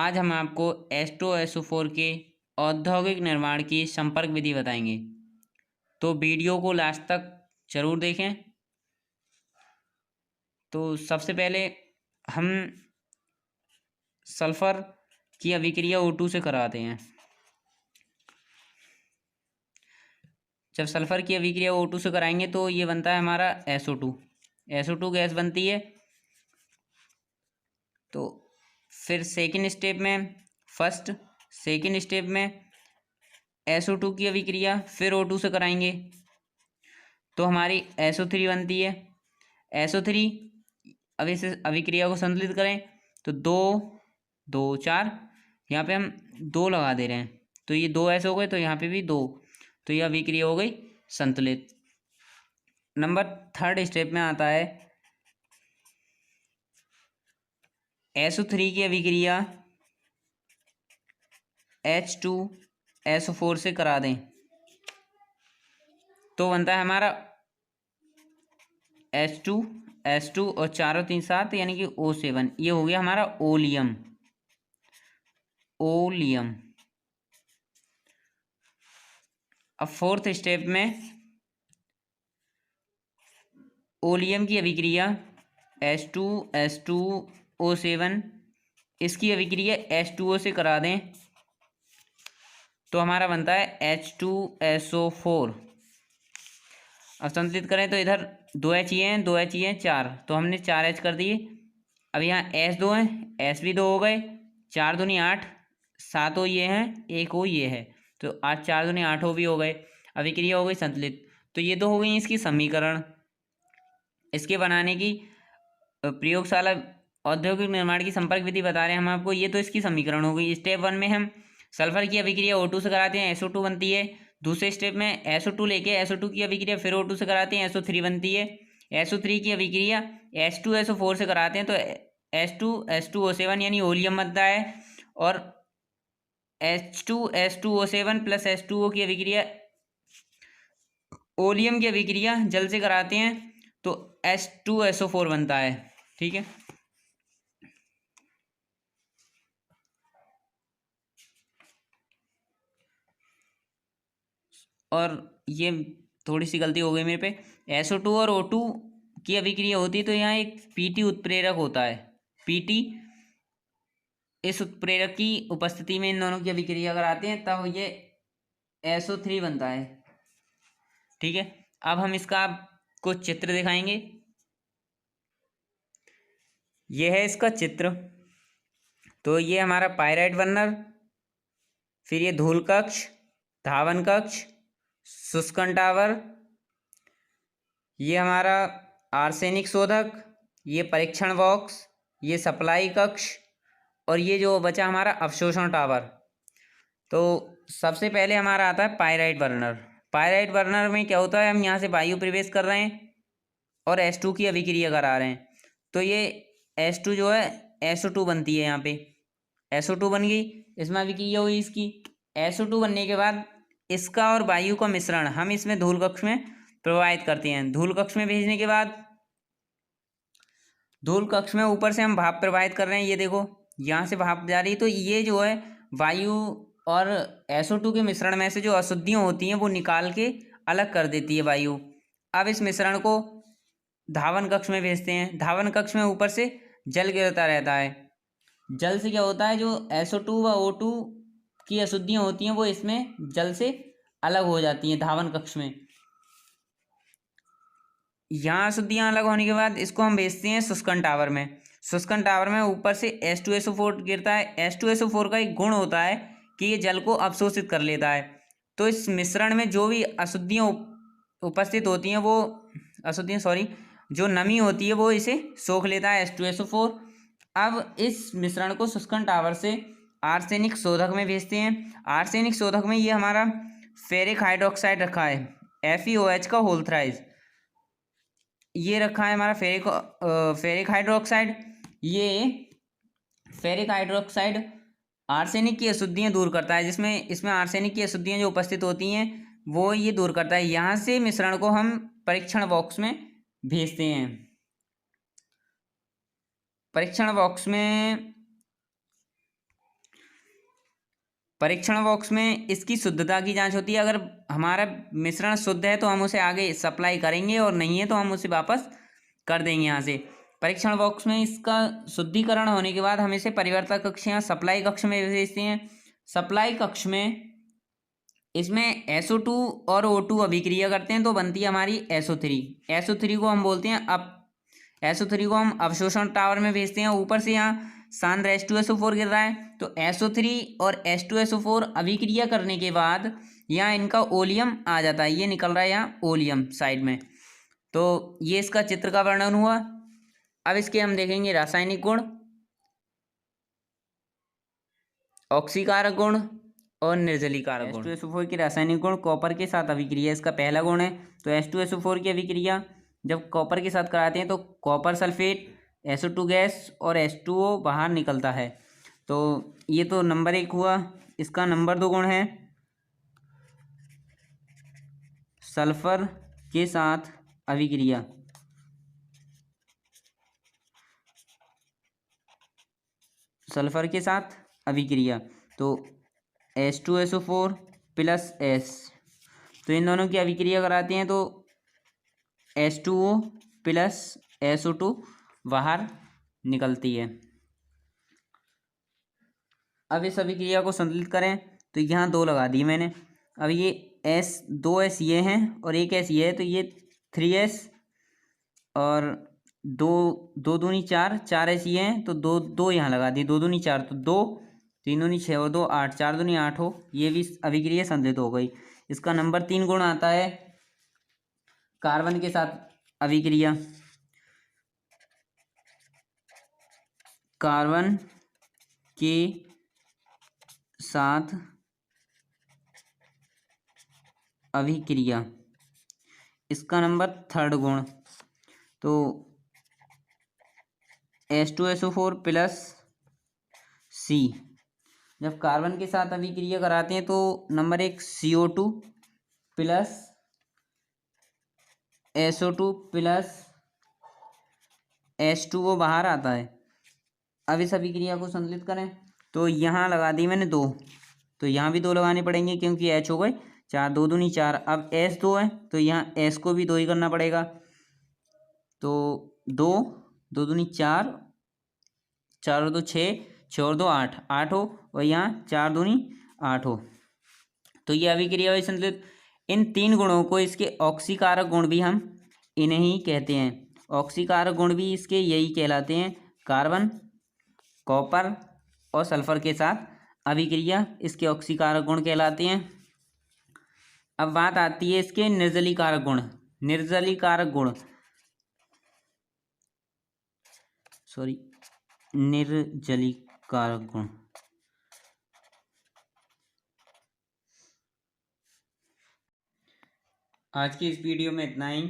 आज हम आपको H2SO4 के औद्योगिक निर्माण की संपर्क विधि बताएंगे, तो वीडियो को लास्ट तक जरूर देखें। तो सबसे पहले हम सल्फर की अभिक्रिया O2 से कराते हैं। जब सल्फर की अभिक्रिया O2 से कराएंगे तो ये बनता है हमारा SO2 गैस बनती है। तो फिर सेकंड स्टेप में SO2 की अभिक्रिया फिर O2 से कराएंगे तो हमारी SO3 बनती है। SO3 अब इस अभिक्रिया को संतुलित करें तो 2 2 4, यहाँ पे हम 2 लगा दे रहे हैं तो ये 2 ऐसे हो गए, तो यहाँ पे भी 2, तो यह अभिक्रिया हो गई संतुलित। नंबर थर्ड स्टेप में आता है SO3 की अभिक्रिया H2SO4 से करा दें तो बनता है हमारा H2 और 4 और 3 7 यानी कि O7। ये हो गया हमारा ओलियम। अब फोर्थ स्टेप में ओलियम की अभिक्रिया H2O7, इसकी अभिक्रिया H2O से करा दें तो हमारा बनता है H2SO4। अब संतुलित करें तो इधर 2 H ही हैं, 2 H ही हैं 4, तो हमने 4 H कर दिए। अब यहाँ S 2 हैं, S भी 2 हो गए, 4 दूनी 8, 7 O ये हैं, 1 O ये है, तो 8 4 दूनी 8 O भी हो गए। अभिक्रिया हो गई संतुलित। तो ये तो हो गई इसकी समीकरण। इसके बनाने की प्रयोगशाला औद्योगिक निर्माण की संपर्क विधि बता रहे हैं हम आपको। ये तो इसकी समीकरण हो गई। स्टेप 1 में हम सल्फर की अभिक्रिया O2 से कराते हैं, SO2 बनती है। दूसरे स्टेप में SO2 लेके SO2 की अभिक्रिया फिर O2 से कराते हैं, SO3 बनती है। SO3 की अभिक्रिया H2SO4 से कराते हैं तो H2H2O7 यानी ओलियम बनता है। और H2H2O7 प्लस H2O की अभिक्रिया ओलियम की अभिक्रिया जल से कराते हैं तो H2SO4 बनता है। ठीक है। और ये थोड़ी सी गलती हो गई मेरे पे, SO2 और O2 की अभिक्रिया होती है तो यहाँ एक PT उत्प्रेरक होता है। PT इस उत्प्रेरक की उपस्थिति में इन दोनों की अभिक्रिया कराते हैं तब ये SO3 बनता है। ठीक है। अब हम इसका आपको चित्र दिखाएंगे। यह है इसका चित्र। तो ये हमारा पायराइट बर्नर, फिर ये धूल कक्ष, धावन कक्ष, शुष्कन टावर, ये हमारा आर्सेनिक शोधक, ये परीक्षण बॉक्स, ये सप्लाई कक्ष, और ये जो बचा हमारा अवशोषण टावर। तो सबसे पहले हमारा आता है पायराइट बर्नर। पायराइट बर्नर में क्या होता है, हम यहाँ से वायु प्रवेश कर रहे हैं और H2 की अभिक्रिया करा रहे हैं तो ये H2 जो है SO2 बनती है। यहाँ पे SO2 बन गई, इसमें अभिक्रिया हुई इसकी। SO2 बनने के बाद इसका और वायु का मिश्रण हम इसमें धूल कक्ष में प्रवाहित करते हैं। धूल कक्ष में भेजने के बाद धूल कक्ष में ऊपर से हम भाप प्रवाहित कर रहे हैं। ये देखो यहाँ से भाप जा रही है, तो ये जो है वायु और SO2 के मिश्रण में से जो अशुद्धियाँ होती हैं वो निकाल के अलग कर देती है वायु। अब इस मिश्रण को धावन कक्ष में भेजते हैं। धावन कक्ष में ऊपर से जल गिरता रहता है। जल से क्या होता है, जो SO2 व O2 की अशुद्धियाँ होती हैं वो इसमें जल से अलग हो जाती हैं धावन कक्ष में। यहाँ अशुद्धियाँ अलग होने के बाद इसको हम भेजते हैं शुष्कन टावर में। शुष्कन टावर में ऊपर से H2SO4 गिरता है। H2SO4 का एक गुण होता है कि ये जल को अवशोषित कर लेता है। तो इस मिश्रण में जो भी अशुद्धियाँ उपस्थित होती हैं वो जो नमी होती है वो इसे सोख लेता है H2SO4। अब इस मिश्रण को शुष्कन टावर से आर्सेनिक शोधक में भेजते हैं। आर्सेनिक शोधक में ये हमारा फेरिक हाइड्रोक्साइड रखा है, FeOH का होल थ्राइस ये रखा है हमारा फेरिक हाइड्रोक्साइड। ये फेरिक हाइड्रोक्साइड आर्सेनिक की अशुद्धियाँ दूर करता है, जिसमें इसमें आर्सेनिक की अशुद्धियाँ जो उपस्थित होती हैं वो ये दूर करता है। यहाँ से मिश्रण को हम परीक्षण बॉक्स में भेजते हैं। परीक्षण बॉक्स में परीक्षण बॉक्स में इसकी शुद्धता की जांच होती है। अगर हमारा मिश्रण शुद्ध है तो हम उसे आगे सप्लाई करेंगे, और नहीं है तो हम उसे वापस कर देंगे यहाँ से। परीक्षण बॉक्स में इसका शुद्धिकरण होने के बाद हम इसे परिवर्तक कक्ष या सप्लाई कक्ष में भेजते हैं। सप्लाई कक्ष में इसमें SO2 और O2 अभिक्रिया करते हैं तो बनती है हमारी SO3। SO3 को हम बोलते हैं SO3 को हम अवशोषण टावर में भेजते हैं। ऊपर से यहाँ सांद्र H2SO4 गिर रहा है, तो SO3 और H2SO4 अभिक्रिया करने के बाद यहाँ इनका ओलियम आ जाता है। ये निकल रहा है यहाँ ओलियम साइड में। तो ये इसका चित्र का वर्णन हुआ। अब इसके हम देखेंगे रासायनिक गुण, ऑक्सीकारक गुण और निर्जलीकारक गुण। H2SO4 के रासायनिक गुण, कॉपर के साथ अभिक्रिया इसका पहला गुण है। तो H2SO4 की अभिक्रिया जब कॉपर के साथ कराते हैं तो कॉपर सल्फेट, SO2 गैस और H2O बाहर निकलता है। तो ये तो नंबर 1 हुआ। इसका नंबर 2 गुण है सल्फर के साथ अभिक्रिया। सल्फर के साथ अभिक्रिया तो H2SO4 प्लस S, तो इन दोनों की अभिक्रिया कराते हैं तो H2O प्लस SO2 बाहर निकलती है। अब इस अभिक्रिया को संतुलित करें तो यहाँ 2 लगा दी मैंने। अब ये दो S ये हैं और एक S ये है, तो ये 3S और 2 दूनी 4 4S ये हैं, तो 2 यहाँ लगा दी। 2 दूनी 4 तो 2, 3 दूनी 6 और 2 8, 4 दूनी 8 हो। ये भी अभिक्रिया संतुलित हो गई। इसका नंबर 3 गुण आता है कार्बन के साथ अभिक्रिया। कार्बन के साथ अभिक्रिया, इसका नंबर 3rd गुण। तो H2SO4 प्लस C, जब कार्बन के साथ अभिक्रिया कराते हैं तो number 1 CO2 plus SO2 plus H2O बाहर आता है। अब इस अभिक्रिया को संतुलित करें तो यहाँ लगा दी मैंने 2, तो यहाँ भी 2 लगाने पड़ेंगे क्योंकि H हो गए 4, 2 दूनी 4। अब S 2 है तो यहाँ S को भी 2 ही करना पड़ेगा। तो 2, 2 दूनी 4, 4 और 2 6, 6 और 2 8, 8 हो, और यहाँ 4 दूनी 8 हो। तो ये अभिक्रिया हुई संतुलित। इन 3 गुणों को, इसके ऑक्सीकारक गुण भी हम इन्हें ही कहते हैं। ऑक्सीकारक गुण भी इसके यही कहलाते हैं। कार्बन, कॉपर और सल्फर के साथ अभिक्रिया इसके ऑक्सीकारक गुण कहलाते हैं। अब बात आती है इसके निर्जलीकारक गुण। निर्जलीकारक गुण निर्जलीकारक गुण। आज की इस वीडियो में इतना ही।